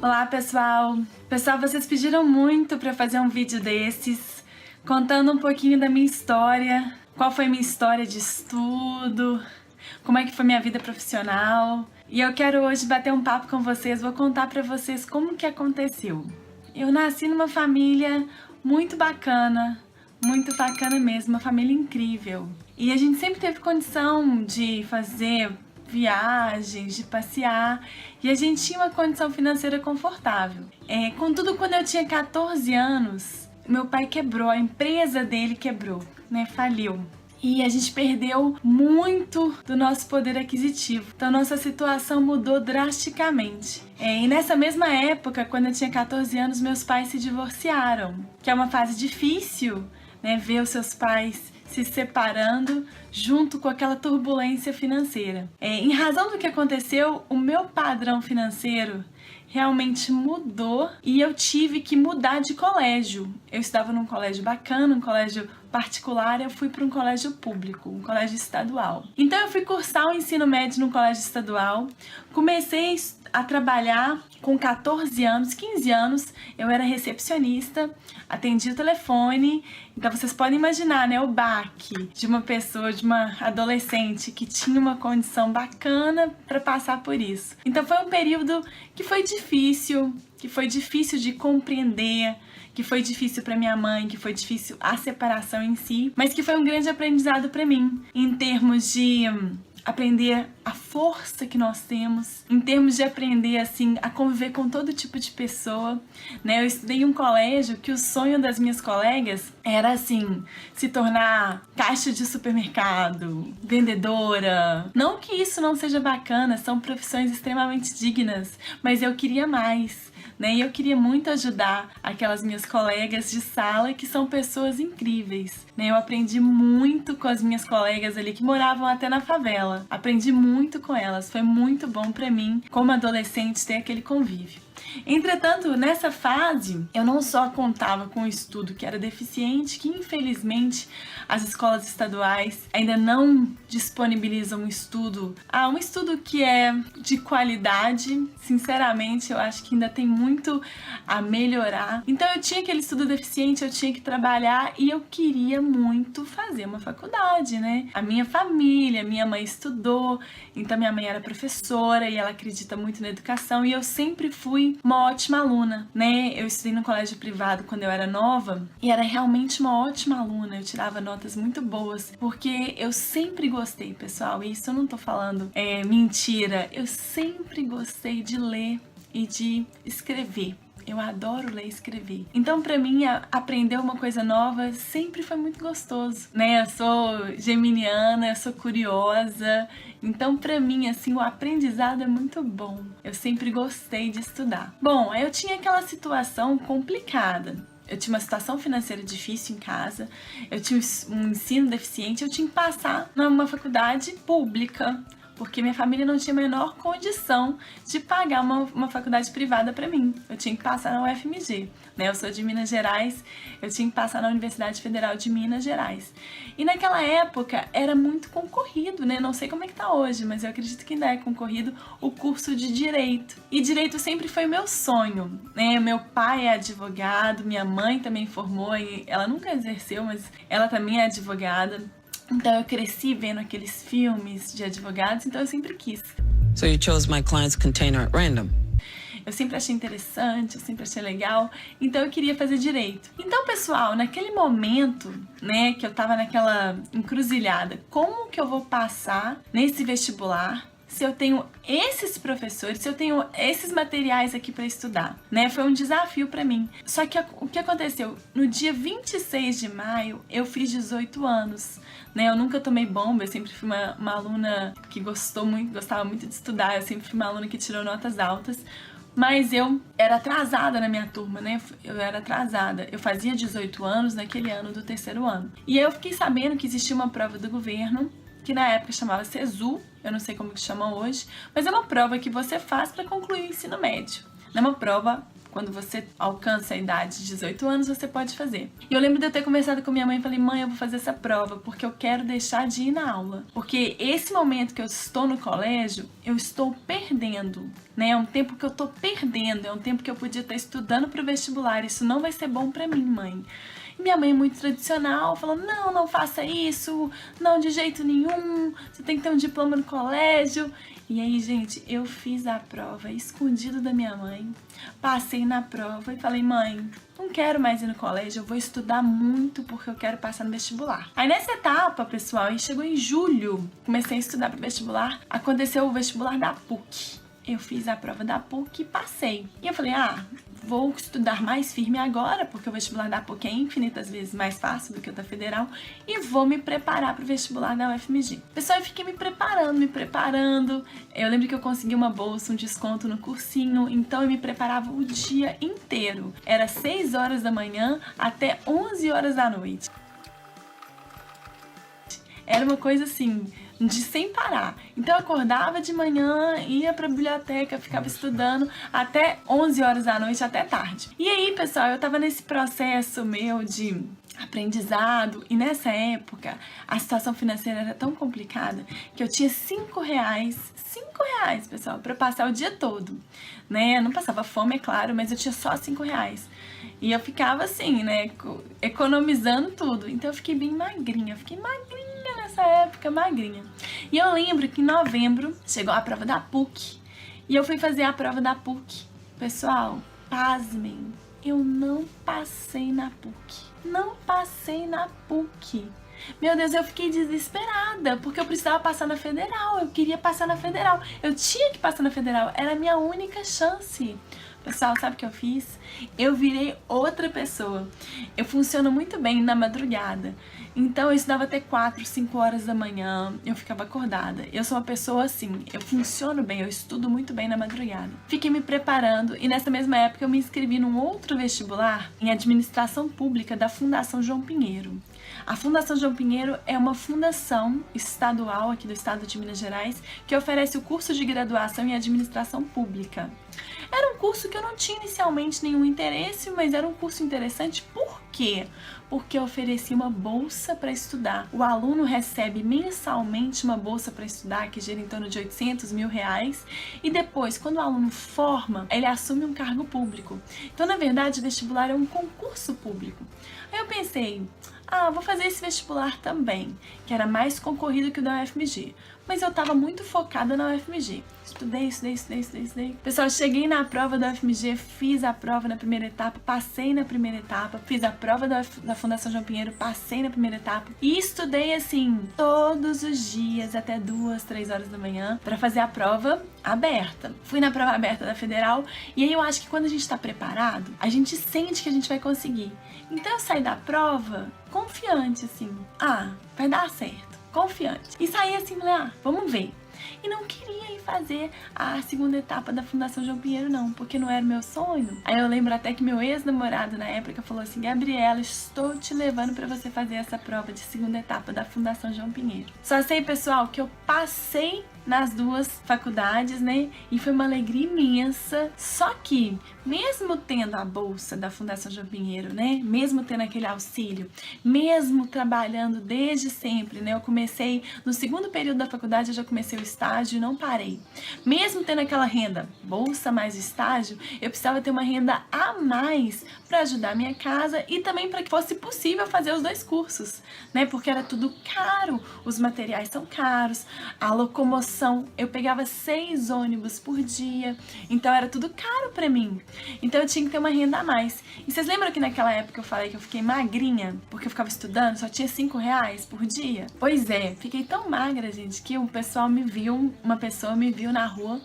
Olá, pessoal! Pessoal, vocês pediram muito para fazer um vídeo desses, contando um pouquinho da minha história, qual foi minha história de estudo, como é que foi minha vida profissional. E eu quero hoje bater um papo com vocês, vou contar para vocês como que aconteceu. Eu nasci numa família muito bacana mesmo, uma família incrível. E a gente sempre teve condição de fazer viagens, de passear, e a gente tinha uma condição financeira confortável. Contudo, quando eu tinha 14 anos, meu pai quebrou, a empresa dele quebrou, faliu. E a gente perdeu muito do nosso poder aquisitivo. Então nossa situação mudou drasticamente. E nessa mesma época, quando eu tinha 14 anos, meus pais se divorciaram, que é uma fase difícil, ver os seus pais se separando junto com aquela turbulência financeira. Em razão do que aconteceu, o meu padrão financeiro realmente mudou e eu tive que mudar de colégio. Eu estudava num colégio bacana, um colégio particular, eu fui para um colégio público, um colégio estadual. Então eu fui cursar o ensino médio no colégio estadual, comecei a trabalhar com 14 anos, 15 anos, eu era recepcionista, atendia o telefone. Então vocês podem imaginar, o baque de uma pessoa, de uma adolescente que tinha uma condição bacana para passar por isso. Então foi um período que foi difícil de compreender, que foi difícil para minha mãe, que foi difícil a separação em si, mas que foi um grande aprendizado para mim, em termos de aprender a força que nós temos, em termos de aprender assim a conviver com todo tipo de pessoa, Eu estudei em um colégio que o sonho das minhas colegas era assim, se tornar caixa de supermercado, vendedora. Não que isso não seja bacana, são profissões extremamente dignas, mas eu queria mais. E eu queria muito ajudar aquelas minhas colegas de sala que são pessoas incríveis. Eu aprendi muito com as minhas colegas ali que moravam até na favela. Aprendi muito com elas, foi muito bom pra mim, como adolescente, ter aquele convívio. Entretanto, nessa fase, eu não só contava com o estudo que era deficiente, que infelizmente as escolas estaduais ainda não disponibilizam um estudo que é de qualidade. Sinceramente, eu acho que ainda tem muito a melhorar. Então eu tinha aquele estudo deficiente, eu tinha que trabalhar e eu queria muito fazer uma faculdade, A minha família, minha mãe estudou, então minha mãe era professora e ela acredita muito na educação e eu sempre fui uma ótima aluna, Eu estudei no colégio privado quando eu era nova e era realmente uma ótima aluna, eu tirava notas muito boas, porque eu sempre gostei, pessoal, e isso eu não tô falando mentira, eu sempre gostei de ler e de escrever. Eu adoro ler e escrever. Então, pra mim, aprender uma coisa nova sempre foi muito gostoso, Eu sou geminiana, eu sou curiosa. Então, pra mim, assim, o aprendizado é muito bom. Eu sempre gostei de estudar. Bom, eu tinha aquela situação complicada. Eu tinha uma situação financeira difícil em casa, eu tinha um ensino deficiente, eu tinha que passar numa faculdade pública, porque minha família não tinha a menor condição de pagar uma faculdade privada para mim. Eu tinha que passar na UFMG, Eu sou de Minas Gerais, eu tinha que passar na Universidade Federal de Minas Gerais. E naquela época era muito concorrido, Não sei como é que tá hoje, mas eu acredito que ainda é concorrido o curso de Direito. E Direito sempre foi meu sonho, Meu pai é advogado, minha mãe também formou, e ela nunca exerceu, mas ela também é advogada. Então eu cresci vendo aqueles filmes de advogados, então eu sempre quis. So you chose my client's container at random? Eu sempre achei interessante, eu sempre achei legal, então eu queria fazer direito. Então, pessoal, naquele momento, que eu tava naquela encruzilhada, como que eu vou passar nesse vestibular se eu tenho esses professores, se eu tenho esses materiais aqui para estudar, Foi um desafio para mim. Só que o que aconteceu? No dia 26 de maio, eu fiz 18 anos, Eu nunca tomei bomba, eu sempre fui uma aluna que gostava muito de estudar, eu sempre fui uma aluna que tirou notas altas, mas eu era atrasada na minha turma, Eu era atrasada. Eu fazia 18 anos naquele ano do terceiro ano. E eu fiquei sabendo que existia uma prova do governo, que na época chamava SESU, eu não sei como que chama hoje, mas é uma prova que você faz para concluir o ensino médio. É uma prova Quando você alcança a idade de 18 anos, você pode fazer. E eu lembro de eu ter conversado com minha mãe e falei, mãe, eu vou fazer essa prova porque eu quero deixar de ir na aula. Porque esse momento que eu estou no colégio, eu estou perdendo, né? É um tempo que eu tô perdendo, é um tempo que eu podia estar estudando pro vestibular. Isso não vai ser bom pra mim, mãe. E minha mãe, muito tradicional, falou, não faça isso, não de jeito nenhum, você tem que ter um diploma no colégio. E aí, gente, eu fiz a prova escondido da minha mãe, passei na prova e falei, mãe, não quero mais ir no colégio, eu vou estudar muito porque eu quero passar no vestibular. Aí nessa etapa, pessoal, aí chegou em julho, comecei a estudar pro vestibular, aconteceu o vestibular da PUC. Eu fiz a prova da PUC e passei. E eu falei, vou estudar mais firme agora, porque o vestibular da PUC é infinitas vezes mais fácil do que o da Federal, e vou me preparar para o vestibular da UFMG. Pessoal, eu fiquei me preparando. Eu lembro que eu consegui uma bolsa, um desconto no cursinho, então eu me preparava o dia inteiro. Era 6 horas da manhã até 11 horas da noite. Era uma coisa assim, de sem parar. Então eu acordava de manhã, ia pra biblioteca, ficava estudando até 11 horas da noite, até tarde. E aí, pessoal, eu tava nesse processo meu de aprendizado, e nessa época a situação financeira era tão complicada que eu tinha 5 reais, pessoal, pra passar o dia todo, né? Eu não passava fome, é claro, mas eu tinha só 5 reais. E eu ficava assim, né, economizando tudo. Então eu fiquei bem magrinha, nessa época, magrinha. E eu lembro que em novembro chegou a prova da PUC. E eu fui fazer a prova da PUC. Pessoal, pasmem, eu não passei na PUC. Meu Deus, eu fiquei desesperada, porque eu precisava passar na Federal, eu queria passar na Federal. Eu tinha que passar na Federal, era a minha única chance. Pessoal, sabe o que eu fiz? Eu virei outra pessoa. Eu funciono muito bem na madrugada. Então eu estudava até 4, 5 horas da manhã, eu ficava acordada. Eu sou uma pessoa assim, eu funciono bem, eu estudo muito bem na madrugada. Fiquei me preparando e nessa mesma época eu me inscrevi num outro vestibular em administração pública da Fundação João Pinheiro. A Fundação João Pinheiro é uma fundação estadual aqui do estado de Minas Gerais que oferece o curso de graduação em administração pública. Era um curso que eu não tinha inicialmente nenhum interesse, mas era um curso interessante. Por quê? Porque oferecia uma bolsa para estudar. O aluno recebe mensalmente uma bolsa para estudar que gira em torno de 800 mil reais e depois, quando o aluno forma, ele assume um cargo público. Então, na verdade, o vestibular é um concurso público. Aí eu pensei, vou fazer esse vestibular também, que era mais concorrido que o da UFMG. Mas eu tava muito focada na UFMG. Estudei. Pessoal, cheguei na prova da UFMG, fiz a prova na primeira etapa, passei na primeira etapa, fiz a prova da Fundação João Pinheiro, passei na primeira etapa e estudei assim todos os dias até 2, 3 horas da manhã pra fazer a prova aberta. Fui na prova aberta da Federal e aí eu acho que quando a gente tá preparado, a gente sente que a gente vai conseguir. Então eu saí da prova confiante, assim, vai dar certo. Confiante. E saí assim, falei, vamos ver. E não queria ir fazer a segunda etapa da Fundação João Pinheiro, não, porque não era o meu sonho. Aí eu lembro até que meu ex-namorado na época falou assim, Gabriela, estou te levando pra você fazer essa prova de segunda etapa da Fundação João Pinheiro. Só sei, pessoal, que eu passei nas 2 faculdades, né? E foi uma alegria imensa. Só que, mesmo tendo a bolsa da Fundação João Pinheiro, né? Mesmo tendo aquele auxílio, mesmo trabalhando desde sempre, né? Eu comecei, no segundo período da faculdade, eu já comecei o estágio e não parei. Mesmo tendo aquela renda, bolsa mais estágio, eu precisava ter uma renda a mais para ajudar a minha casa e também para que fosse possível fazer os 2 cursos, né? Porque era tudo caro, os materiais são caros, a locomoção, eu pegava 6 ônibus por dia, então era tudo caro pra mim. Então eu tinha que ter uma renda a mais. E vocês lembram que naquela época eu falei que eu fiquei magrinha, porque eu ficava estudando, só tinha 5 reais por dia? Pois é, fiquei tão magra, gente, que o pessoal me viu, uma pessoa me viu na rua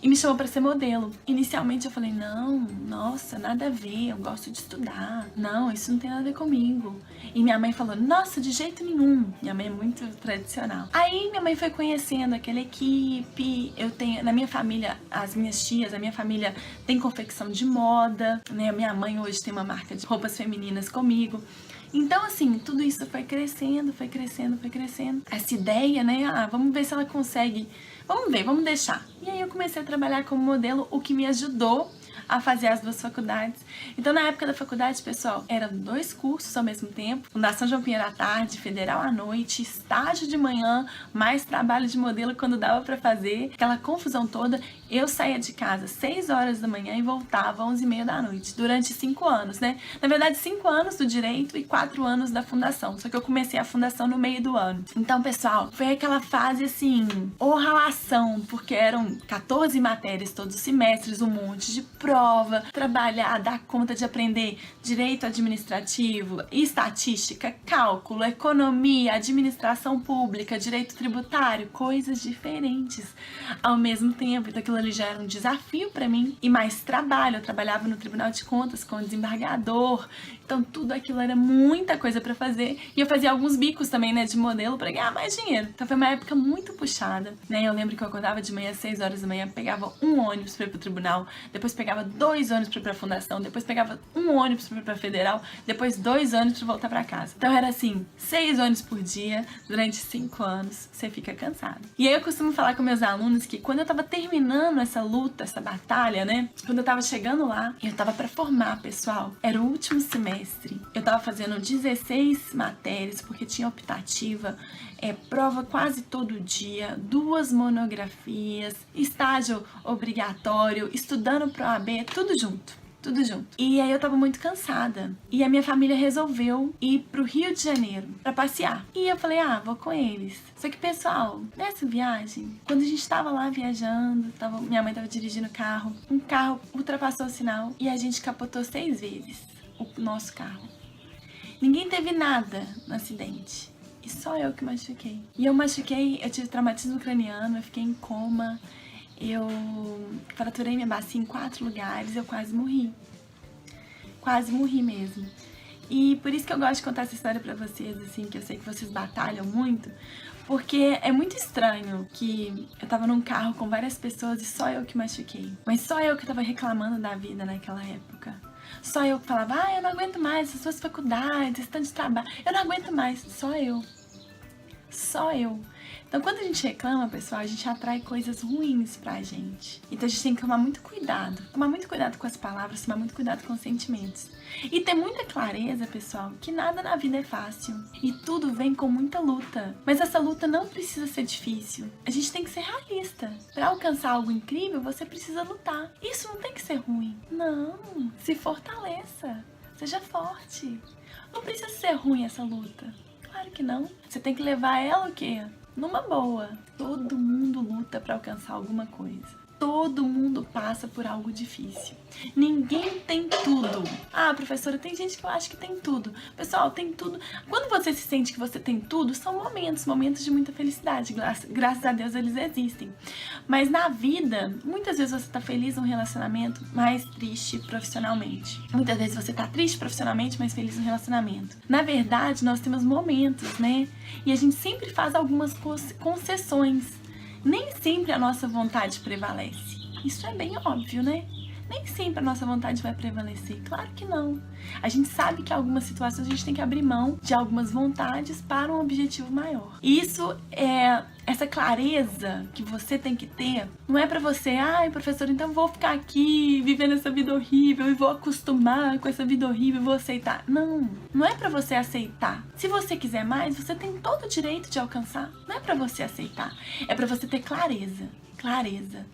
e me chamou pra ser modelo. Inicialmente eu falei, não, nossa, nada a ver, eu gosto de estudar. Não, isso não tem nada a ver comigo. E minha mãe falou, nossa, de jeito nenhum. Minha mãe é muito tradicional. Aí minha mãe foi conhecendo aquela equipe, eu tenho, na minha família, as minhas tias, a minha família tem confecção de moda, né? Minha mãe hoje tem uma marca de roupas femininas comigo. Então, assim, tudo isso foi crescendo. Essa ideia, né? Vamos ver se ela consegue. Vamos ver, vamos deixar. E aí eu comecei a trabalhar como modelo, o que me ajudou a fazer as 2 faculdades. Então, na época da faculdade, pessoal, eram 2 cursos ao mesmo tempo, Fundação João Pinheiro à tarde, Federal à noite, estágio de manhã, mais trabalho de modelo quando dava pra fazer, aquela confusão toda. Eu saía de casa às 6 horas da manhã e voltava às 11h30 da noite, durante 5 anos, né? Na verdade, 5 anos do direito e 4 anos da fundação, só que eu comecei a fundação no meio do ano. Então, pessoal, foi aquela fase assim, ralação, porque eram 14 matérias todos os semestres, um monte de prova, trabalhar, dar conta de aprender direito administrativo, estatística, cálculo, economia, administração pública, direito tributário, coisas diferentes ao mesmo tempo. Então aquilo ali já era um desafio para mim e mais trabalho. Eu trabalhava no Tribunal de Contas com o desembargador, então tudo aquilo era muita coisa para fazer e eu fazia alguns bicos também, né, de modelo para ganhar mais dinheiro. Então foi uma época muito puxada, né? Eu lembro que eu acordava de manhã às 6 horas da manhã, pegava um ônibus para ir pro tribunal, depois pegava 2 ônibus para ir pra fundação, depois pegava um ônibus para ir pra federal, depois 2 ônibus para voltar para casa. Então era assim, 6 ônibus por dia durante 5 anos, você fica cansado. E aí eu costumo falar com meus alunos que quando eu tava terminando essa luta, essa batalha, né? Quando eu tava chegando lá, eu tava para formar, pessoal. Era o último semestre. Eu tava fazendo 16 matérias, porque tinha optativa, prova quase todo dia, 2 monografias, estágio obrigatório, estudando pro AB, tudo junto. Tudo junto. E aí eu tava muito cansada. E a minha família resolveu ir pro Rio de Janeiro pra passear. E eu falei, vou com eles. Só que, pessoal, nessa viagem, quando a gente tava lá viajando, minha mãe tava dirigindo o carro, um carro ultrapassou o sinal e a gente capotou 6 vezes o nosso carro. Ninguém teve nada no acidente. E só eu que machuquei. E eu machuquei, eu tive traumatismo craniano, eu fiquei em coma. Eu fraturei minha bacia em 4 lugares, eu quase morri. Quase morri mesmo. E por isso que eu gosto de contar essa história pra vocês, assim, que eu sei que vocês batalham muito, porque é muito estranho que eu tava num carro com várias pessoas e só eu que machuquei. Mas só eu que tava reclamando da vida naquela época. Só eu que falava, eu não aguento mais essas suas faculdades, esse tanto de trabalho, eu não aguento mais. Só eu. Só eu. Então, quando a gente reclama, pessoal, a gente atrai coisas ruins pra gente. Então, a gente tem que tomar muito cuidado. Tomar muito cuidado com as palavras, tomar muito cuidado com os sentimentos. E ter muita clareza, pessoal, que nada na vida é fácil. E tudo vem com muita luta. Mas essa luta não precisa ser difícil. A gente tem que ser realista. Pra alcançar algo incrível, você precisa lutar. Isso não tem que ser ruim. Não. Se fortaleça. Seja forte. Não precisa ser ruim essa luta. Claro que não. Você tem que levar ela o quê? Numa boa. Todo mundo luta para alcançar alguma coisa. Todo mundo passa por algo difícil. Ninguém tem tudo. Professora, tem gente que eu acho que tem tudo. Pessoal, tem tudo. Quando você se sente que você tem tudo, são momentos de muita felicidade. Graças a Deus eles existem. Mas na vida, muitas vezes você tá feliz num relacionamento, mas triste profissionalmente. Muitas vezes você tá triste profissionalmente, mas feliz no relacionamento. Na verdade, nós temos momentos, né? E a gente sempre faz algumas concessões. Nem sempre a nossa vontade prevalece. Isso é bem óbvio, né? Nem sempre a nossa vontade vai prevalecer. Claro que não. A gente sabe que em algumas situações a gente tem que abrir mão de algumas vontades para um objetivo maior. E isso essa clareza que você tem que ter, não é pra você, professor, então vou ficar aqui vivendo essa vida horrível e vou acostumar com essa vida horrível e vou aceitar. Não, não é pra você aceitar. Se você quiser mais, você tem todo o direito de alcançar. Não é pra você aceitar, é pra você ter clareza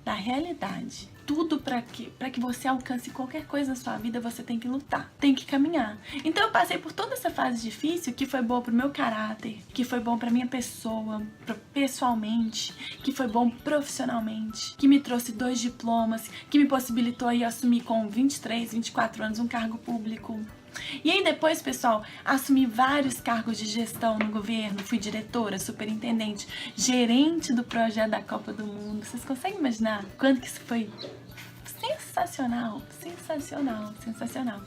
da realidade. Tudo para que você alcance qualquer coisa na sua vida, você tem que lutar, tem que caminhar. Então eu passei por toda essa fase difícil, que foi boa pro meu caráter, que foi bom pra minha pessoa, pessoalmente, que foi bom profissionalmente, que me trouxe 2 diplomas, que me possibilitou aí assumir com 23, 24 anos um cargo público. E aí depois, pessoal, assumi vários cargos de gestão no governo, fui diretora, superintendente, gerente do projeto da Copa do Mundo. Vocês conseguem imaginar quanto que isso foi sensacional, sensacional, sensacional.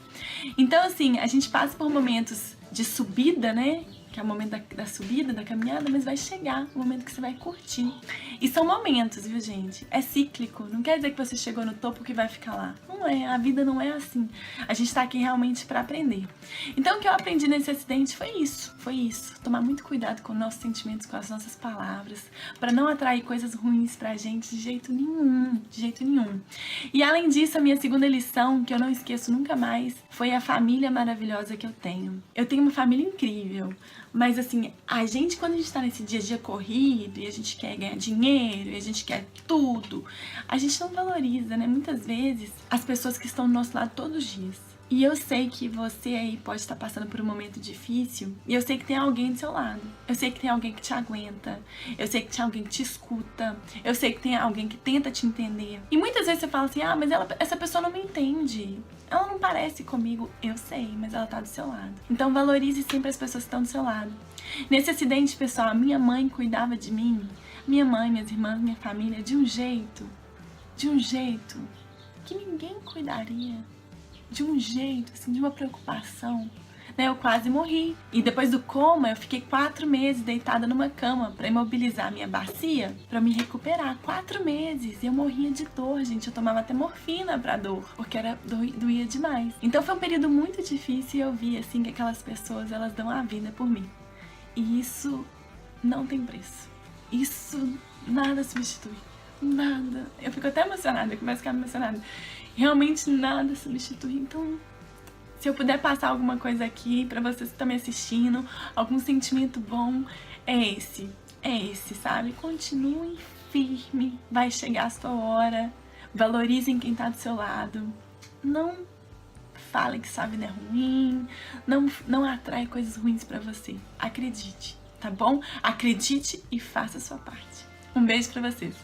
Então, assim, a gente passa por momentos de subida, né? que é o momento da subida, da caminhada, mas vai chegar o momento que você vai curtir. E são momentos, viu, gente? É cíclico, não quer dizer que você chegou no topo que vai ficar lá. Não é, a vida não é assim. A gente tá aqui realmente pra aprender. Então o que eu aprendi nesse acidente foi isso. Tomar muito cuidado com nossos sentimentos, com as nossas palavras, pra não atrair coisas ruins pra gente de jeito nenhum, E além disso, a minha segunda lição, que eu não esqueço nunca mais, foi a família maravilhosa que eu tenho. Eu tenho uma família incrível, mas assim, a gente, quando a gente tá nesse dia a dia corrido, e a gente quer ganhar dinheiro, e a gente quer tudo, a gente não valoriza, né? Muitas vezes, as pessoas que estão do nosso lado todos os dias. E eu sei que você aí pode estar passando por um momento difícil, e eu sei que tem alguém do seu lado. Eu sei que tem alguém que te aguenta, eu sei que tem alguém que te escuta, eu sei que tem alguém que tenta te entender. E muitas vezes você fala assim, mas essa pessoa não me entende, ela não parece comigo. Eu sei, mas ela tá do seu lado. Então valorize sempre as pessoas que estão do seu lado. Nesse acidente, pessoal, a minha mãe cuidava de mim, minha mãe, minhas irmãs, minha família, de um jeito que ninguém cuidaria. De um jeito, assim, de uma preocupação, né? Eu quase morri. E depois do coma, eu fiquei 4 meses deitada numa cama pra imobilizar minha bacia, pra me recuperar. 4 meses. E eu morria de dor, gente. Eu tomava até morfina pra dor, porque doía demais. Então foi um período muito difícil e eu vi, assim, que aquelas pessoas, elas dão a vida por mim. E isso não tem preço. Isso nada substitui. Nada. Eu fico até emocionada, eu começo a ficar emocionada. Realmente nada substitui. Então, se eu puder passar alguma coisa aqui pra vocês que estão me assistindo, algum sentimento bom, é esse, sabe? Continuem firme, vai chegar a sua hora, valorizem quem tá do seu lado, não falem que sua vida é ruim, não atrai coisas ruins pra você, acredite, tá bom? Acredite e faça a sua parte. Um beijo pra vocês.